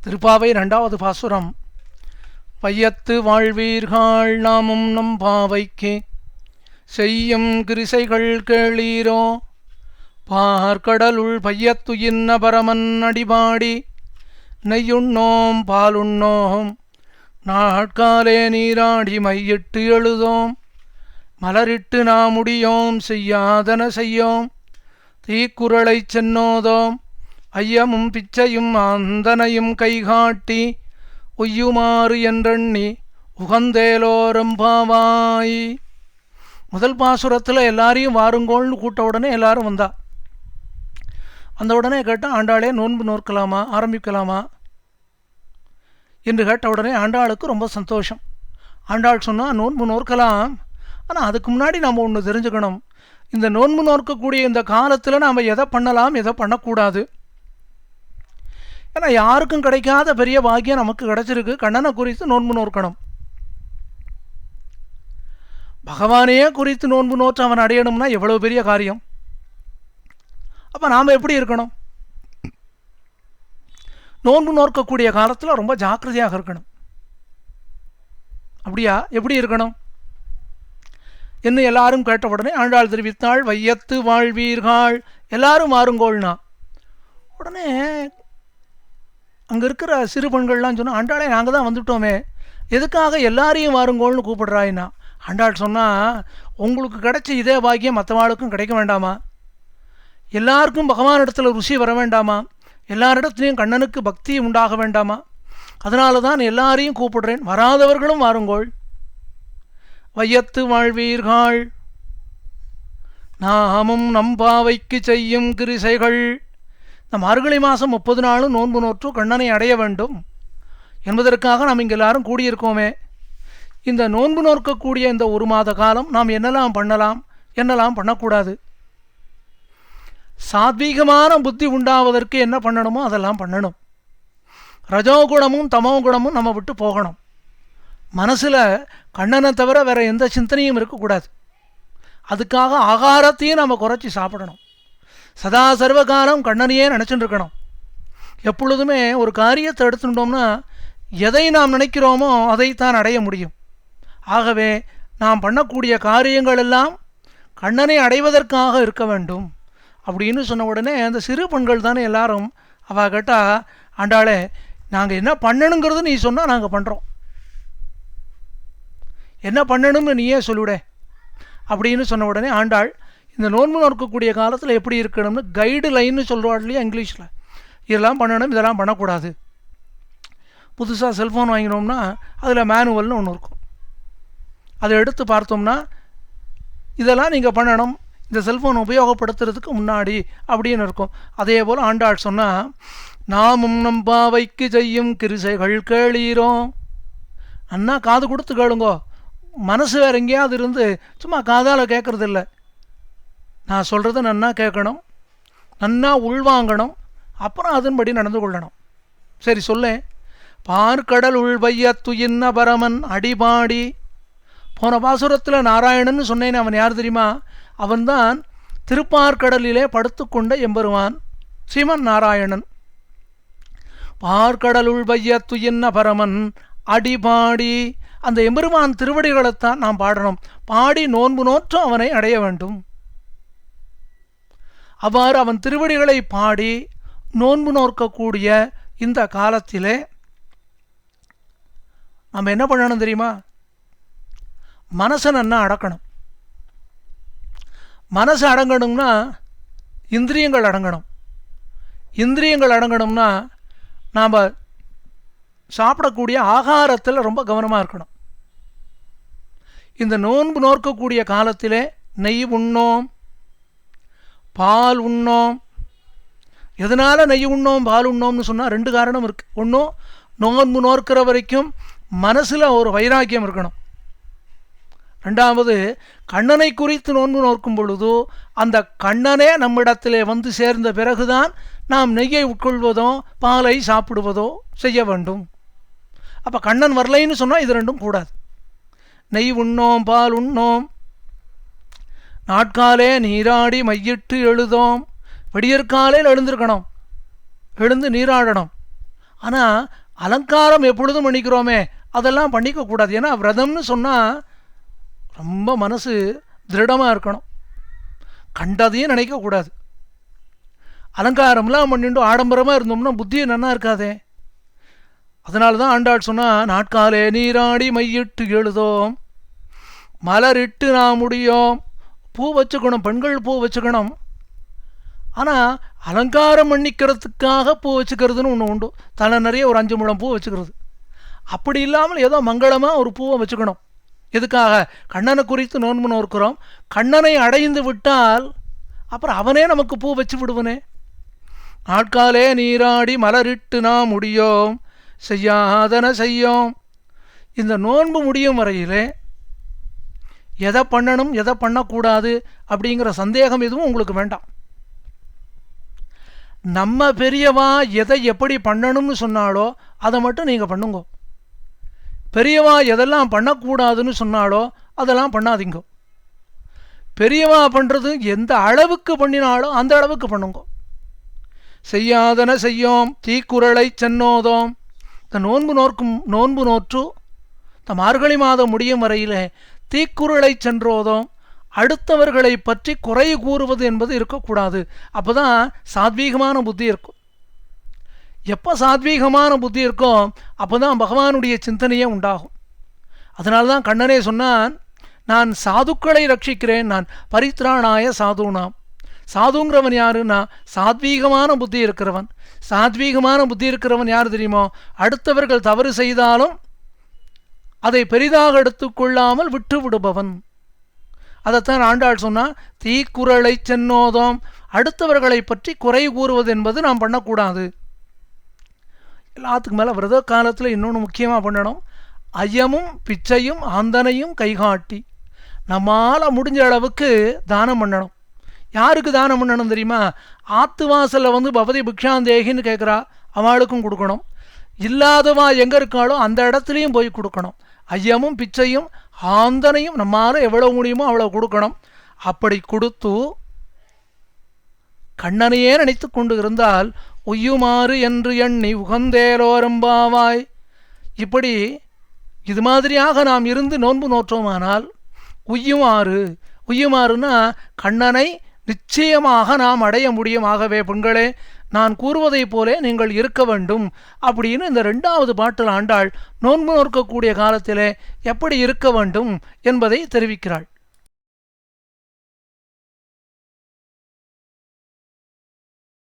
திருப்பாவை 2வது பாசுரம். வையத்து வாழ்வீர்கள் நாமும் நம் பாவைக்கு செய்யும் கிரிசைகள் கேளீரோ. பார்க்கடலுள் பையத்துயின்ன பரமன் அடிபாடி நெய்யுண்ணோம் பாலுண்ணோம் நாட்காலே நீராடி மையிட்டு எழுதோம். மலரிட்டு நாமுடியோம் செய்யாதன செய்யோம் தீக்குறளைச் சென்னோதோம். ஐயமும் பிச்சையும் ஆந்தனையும் கைகாட்டி ஒய்யுமாறு என்றெண்ணி உகந்தேலோரம்பாவாய். முதல் பாசுரத்தில் எல்லாரையும் வாருங்கோள்னு கூட்ட உடனே எல்லாரும் வந்தா. அந்த உடனே கேட்டால் ஆண்டாளே நோன்பு நோக்கலாமா ஆரம்பிக்கலாமா என்று கேட்ட உடனே ஆண்டாளுக்கு ரொம்ப சந்தோஷம். ஆண்டாள் சொன்னால் நோன்பு நோக்கலாம், ஆனால் அதுக்கு முன்னாடி நாம் ஒன்று தெரிஞ்சுக்கணும். இந்த நோன்பு நோக்கக்கூடிய இந்த காலத்தில் நாம் எதை பண்ணலாம் எதை பண்ணக்கூடாது. ஏன்னா யாருக்கும் கிடைக்காத பெரிய பாக்கியம் நமக்கு கிடைச்சிருக்கு. கண்ணனை குறித்து நோன்பு நோக்கணும். பகவானையே குறித்து நோன்பு நோற்று அவன் அடையணும்னா எவ்வளவு பெரிய காரியம். அப்போ நாம் எப்படி இருக்கணும்? நோன்பு நோக்கக்கூடிய காலத்தில் ரொம்ப ஜாக்கிரதையாக இருக்கணும். அப்படியா? எப்படி இருக்கணும் என்று எல்லாரும் கேட்ட உடனே ஆண்டாள் தெரிவித்தாள், வையத்து வாழ்வீர்கள் எல்லாரும் வாருங்கோள்னா. உடனே அங்கே இருக்கிற சிறு பெண்கள்லாம் சொன்னால், ஆண்டாளே நாங்கள் தான் வந்துவிட்டோமே, எதுக்காக எல்லாரையும் வாருங்கோள்னு கூப்பிடுறாயின்னா. ஆண்டாள் சொன்னால், உங்களுக்கு கிடைச்ச இதே பாக்கியம் மற்றவாளுக்கும் கிடைக்க வேண்டாமா? எல்லாருக்கும் பகவானிடத்தில் ருசி வர வேண்டாமா? எல்லாரிடத்துலையும் கண்ணனுக்கு பக்தி உண்டாக வேண்டாமா? அதனால தான் எல்லாரையும் கூப்பிடுறேன், வராதவர்களும் வாருங்கோள். வையத்து வாழ்வீர்கள் நாமும் நம்பாவைக்கு செய்யும் கிரிசைகள். இந்த மார்கழி மாதம் 30 நாளும் நோன்பு நோற்று கண்ணனை அடைய வேண்டும் என்பதற்காக நாம் இங்கே எல்லாரும் கூடியிருக்கோமே. இந்த நோன்பு நோக்கக்கூடிய இந்த 1 மாத காலம் நாம் என்னெல்லாம் பண்ணலாம் என்னெல்லாம் பண்ணக்கூடாது, சாத்வீகமான புத்தி உண்டாவதற்கு என்ன பண்ணணுமோ அதெல்லாம் பண்ணணும். ரஜோகுணமும் தமோ குணமும் நம்ம விட்டு போகணும். மனசில் கண்ணனை தவிர வேறு எந்த சிந்தனையும் இருக்கக்கூடாது. அதுக்காக ஆகாரத்தையும் நம்ம குறைச்சி சாப்பிடணும். சதா சர்வகாலம் கண்ணனையே நினச்சிட்டு இருக்கணும். எப்பொழுதுமே ஒரு காரியத்தை எடுத்துட்டோம்னா எதை நாம் நினைக்கிறோமோ அதைத்தான் அடைய முடியும். ஆகவே நாம் பண்ணக்கூடிய காரியங்கள் எல்லாம் கண்ணனை அடைவதற்காக இருக்க வேண்டும் அப்படின்னு சொன்ன உடனே அந்த சிறு பெண்கள் தானே எல்லாரும் அவள் கேட்டால், ஆண்டாளே நாங்கள் என்ன பண்ணணுங்கிறது நீ சொன்னால் நாங்கள் பண்ணுறோம், என்ன பண்ணணும்னு நீயே சொல்லிவிட அப்படின்னு சொன்ன உடனே ஆண்டாள் இந்த நோன்பு நோக்கக்கூடிய காலத்தில் எப்படி இருக்கணும்னு கைடு லைன்னு சொல்லுவாள் இல்லையா இங்கிலீஷில், இதெல்லாம் பண்ணணும் இதெல்லாம் பண்ணக்கூடாது. புதுசாக செல்ஃபோன் வாங்கினோம்னா அதில் மேனுவல்னு ஒன்று இருக்கும். அதை எடுத்து பார்த்தோம்னா இதெல்லாம் நீங்கள் பண்ணணும் இந்த செல்ஃபோன் உபயோகப்படுத்துறதுக்கு முன்னாடி அப்படின்னு இருக்கும். அதே போல் ஆண்டாள் சொன்னால், நாமும் நம் பாவைக்கு செய்யும் கிரிசைகள் கேளீரோம். அண்ணா காது கொடுத்து கேளுங்கோ, மனசு வேறு எங்கேயாவது இருந்து சும்மா காதால் கேட்குறது இல்லை. நான் சொல்கிறத நன்னா கேட்கணும், நன்னா உள்வாங்கணும், அப்புறம் அதன்படி நடந்து கொள்ளணும். சரி சொல்லேன். பார்க்கடல் உள்வையத்துயின்ன பரமன் அடிபாடி. போன பாசுரத்தில் நாராயணன் சொன்னேன். அவன் யார் தெரியுமா? அவன்தான் திருப்பார்கடலிலே படுத்துக்கொண்ட எம்பெருமான் ஸ்ரீமன் நாராயணன். பார்க்கடலுள் வையத்துயின்ன பரமன் அடிபாடி. அந்த எம்பெருமான் திருவடிகளைத்தான் நாம் பாடணும். பாடி நோன்பு நோற்று அவனை அடைய வேண்டும். அவ்வாறு அவன் திருவடிகளை பாடி நோன்பு நோக்கக்கூடிய இந்த காலத்திலே நம்ம என்ன பண்ணணும் தெரியுமா? மனசை நன்னா அடக்கணும். மனசு அடங்கணும்னா இந்திரியங்கள் அடங்கணும். இந்திரியங்கள் அடங்கணும்னா நாம் சாப்பிடக்கூடிய ஆகாரத்தில் ரொம்ப கவனமாக இருக்கணும். இந்த நோன்பு நோக்கக்கூடிய காலத்திலே நெய் உண்ணோம், பால் உண்ணோம். எதனால் நெய் உண்ணோம் பால் உண்ணோம்னு சொன்னால் 2 காரணம் இருக்குது. ஒன்றும் நோன்பு நோக்கிற வரைக்கும் மனசில் ஒரு வைராக்கியம் இருக்கணும். 2வது, கண்ணனை குறித்து நோன்பு நோக்கும் பொழுது அந்த கண்ணனே நம்மிடத்திலே வந்து சேர்ந்த பிறகுதான் நாம் நெய்யை உட்கொள்வதோ பாலை சாப்பிடுவதோ செய்ய வேண்டும். அப்போ கண்ணன் வரலைன்னு சொன்னால் இது 2ம் கூடாது. நெய் உண்ணோம் பால் உண்ணோம் நாட்காலே நீராடி மையிட்டு எழுதோம். விடியற்காலையில் எழுந்திருக்கணும், எழுந்து நீராடணும். ஆனால் அலங்காரம் எப்பொழுதும் பண்ணிக்கிறோமே அதெல்லாம் பண்ணிக்கக்கூடாது. ஏன்னா விரதம்னு சொன்னால் ரொம்ப மனசு திருடமாக இருக்கணும், கண்டதையும் நினைக்கக்கூடாது. அலங்காரம்லாம் பண்ணிட்டு ஆடம்பரமாக இருந்தோம்னா புத்தியை நன்னா இருக்காதே. அதனால தான் ஆண்டாள் சொன்னால், நாட்காலே நீராடி மையிட்டு எழுதோம் மலரிட்டு நான் முடியும். பூ வச்சுக்கணும், பெண்கள் பூ வச்சுக்கணும். ஆனால் அலங்காரம் பண்ணிக்கிறதுக்காக பூ வச்சுக்கிறதுன்னு ஒன்று உண்டு. தலை நிறைய ஒரு 5 முழம் பூ வச்சுக்கிறது. அப்படி இல்லாமல் ஏதோ மங்களமாக ஒரு பூவை வச்சுக்கணும். எதுக்காக? கண்ணனை குறித்து நோன்பு நோக்கிறோம். கண்ணனை அடைந்து விட்டால் அப்புறம் அவனே நமக்கு பூ வச்சு விடுவனே. நாட்காலே நீராடி மலரிட்டு நாம் முடியோம் செய்யாதன செய்யோம். இந்த நோன்பு முடியும் வரையிலே எதை பண்ணணும் எதை பண்ணக்கூடாது அப்படிங்கிற சந்தேகம் எதுவும் உங்களுக்கு வேண்டாம். நம்ம பெரியவா எதை எப்படி பண்ணணும்னு சொன்னாலோ அதை மட்டும் நீங்கள் பண்ணுங்க. பெரியவா எதெல்லாம் பண்ணக்கூடாதுன்னு சொன்னாலோ அதெல்லாம் பண்ணாதீங்க. பெரியவா பண்ணுறது எந்த அளவுக்கு பண்ணினாலும் அந்த அளவுக்கு பண்ணுங்க. செய்யாதன செய்யோம் தீக்குறளை சென்னோதோம். இந்த நோன்பு நோற்று இந்த மார்கழி மாதம் முடியும் வரையிலே தீக்குறளை சென்றோதோம். அடுத்தவர்களை பற்றி குறை கூறுவது என்பது இருக்கக்கூடாது. அப்போ தான் சாத்வீகமான புத்தி இருக்கும். எப்போ சாத்வீகமான புத்தி இருக்கோ அப்போ தான் பகவானுடைய சிந்தனையே உண்டாகும். அதனால தான் கண்ணனே சொன்னான், நான் சாதுக்களை ரட்சிக்கிறேன், நான் பரித்ராணாய சாதுனாம். சாதுங்கிறவன் யாருன்னா சாத்வீகமான புத்தி இருக்கிறவன். சாத்வீகமான புத்தி இருக்கிறவன் யார் தெரியுமோ? அடுத்தவர்கள் தவறு செய்தாலும் அதை பெரிதாக எடுத்துக்கொள்ளாமல் விட்டு விடுபவன். அதைத்தான் ஆண்டாள் சொன்னால், தீக்குறளை சென்னோதோம். அடுத்தவர்களை பற்றி குறை கூறுவது என்பது நாம் பண்ணக்கூடாது. எல்லாத்துக்கு மேலே விரத காலத்தில் இன்னொன்று முக்கியமாக பண்ணணும், ஐயமும் பிச்சையும் ஆந்தனையும் கைகாட்டி. நம்மால் முடிஞ்ச அளவுக்கு தானம் பண்ணணும். யாருக்கு தானம் பண்ணணும் தெரியுமா? ஆத்து வாசலில் பவதி பிக்ஷாந்தேகின்னு கேட்குறா, அவளுக்கும் கொடுக்கணும். இல்லாதவா எங்கே இருக்காளோ அந்த இடத்துலையும் போய் கொடுக்கணும். ஐயமும் பிச்சையும் ஆந்தனையும் நம்மால் எவ்வளோ முடியுமோ அவ்வளோ கொடுக்கணும். அப்படி கொடுத்து கண்ணனையே நினைத்து கொண்டு இருந்தால் உய்யுமாறு என்று எண்ணி உகந்தேலோரம்பாவாய். இப்படி இது மாதிரியாக நாம் இருந்து நோன்பு நோற்றோமானால் உய்யுமாறுன்னா கண்ணனை நிச்சயமாக நாம் அடைய முடியும். ஆகவே பெண்களே, நான் கூறுவதைப் போலே நீங்கள் இருக்க வேண்டும் அப்படின்னு இந்த 2வது பாட்டில் ஆண்டாள் நோன்பு நோக்கக்கூடிய காலத்திலே எப்படி இருக்க வேண்டும் என்பதை தெரிவிக்கிறாள்.